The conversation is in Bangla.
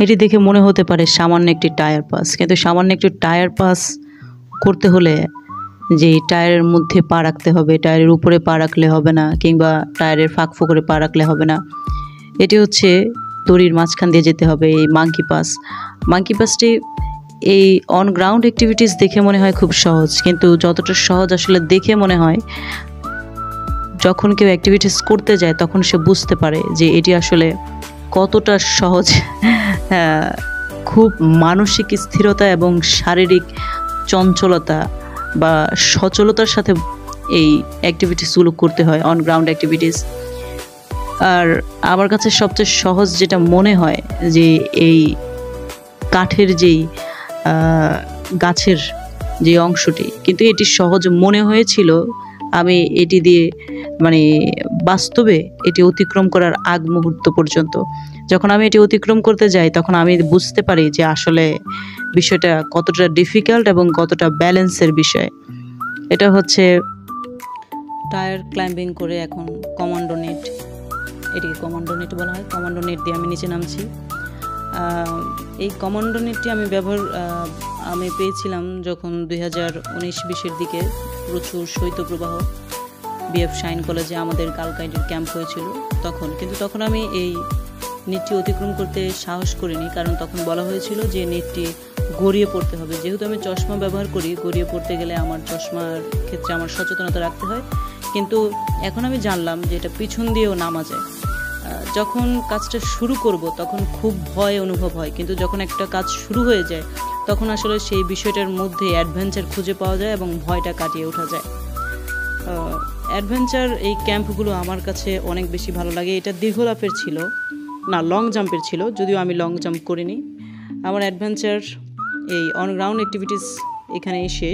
এটি দেখে মনে হতে পারে সামান্য একটি টায়ার পাস, কিন্তু সামান্য একটি টায়ার পাস করতে হলে যে টায়ারের মধ্যে পা রাখতে হবে, টায়ারের উপরে পা রাখলে হবে না, কিংবা টায়ারের ফাঁক ফোকরে পা রাখলে হবে না। এটি হচ্ছে দড়ির মাঝখান দিয়ে যেতে হবে। এই মাঙ্কি পাসটি এই অন গ্রাউন্ড অ্যাক্টিভিটিস দেখে মনে হয় খুব সহজ, কিন্তু যতটা সহজ আসলে দেখে মনে হয়, যখন কেউ অ্যাক্টিভিটিস করতে যায় তখন সে বুঝতে পারে যে এটি আসলে কতটা সহজ। খুব মানসিক স্থিরতা এবং শারীরিক চঞ্চলতা বা সচলতার সাথে এই অ্যাক্টিভিটিসগুলো করতে হয়, অন গ্রাউন্ড অ্যাক্টিভিটিস। আর আমার কাছে সবচেয়ে সহজ যেটা মনে হয় যে এই কাঠের যেই গাছের যে অংশটি, কিন্তু এটি সহজ মনে হয়েছিল আমি এটি দিয়ে মানে বাস্তবে এটি অতিক্রম করার আগ মুহূর্ত পর্যন্ত। যখন আমি এটি অতিক্রম করতে যাই তখন আমি বুঝতে পারি যে আসলে বিষয়টা কতটা ডিফিকাল্ট এবং কতটা ব্যালেন্সের বিষয়। এটা হচ্ছে টায়ার ক্লাইম্বিং করে এখন কমান্ডো নেট, এটিকে কমান্ডো নেট বলা হয়। কমান্ডো নেট দিয়ে আমি নিচে নামছি। এই কমান্ডো নেটটি আমি পেয়েছিলাম যখন 2019-20 দিকে প্রচুর শৈত্যপ্রবাহ বিএফ শাইন কলেজে আমাদের কালকাইটের ক্যাম্প হয়েছিল তখন। কিন্তু তখন আমি এই নেটটি অতিক্রম করতে সাহস করিনি, কারণ তখন বলা হয়েছিল যে নেটটি গড়িয়ে পড়তে হবে। যেহেতু আমি চশমা ব্যবহার করি, গড়িয়ে পড়তে গেলে আমার চশমার ক্ষেত্রে আমার সচেতনতা রাখতে হয়। কিন্তু এখন আমি জানলাম যে এটা পিছন দিয়েও নামা যায়। যখন কাজটা শুরু করব তখন খুব ভয় অনুভব হয়, কিন্তু যখন একটা কাজ শুরু হয়ে যায় তখন আসলে সেই বিষয়টার মধ্যে অ্যাডভেঞ্চার খুঁজে পাওয়া যায় এবং ভয়টা কাটিয়ে ওঠা যায়। অ্যাডভেঞ্চার এই ক্যাম্পগুলো আমার কাছে অনেক বেশি ভালো লাগে। এটা দীর্ঘ লাফের ছিল না, লং জাম্পের ছিল, যদিও আমি লং জাম্প করিনি। আমার অ্যাডভেঞ্চার এই অন গ্রাউন্ড অ্যাক্টিভিটিস এখানেই শেষ।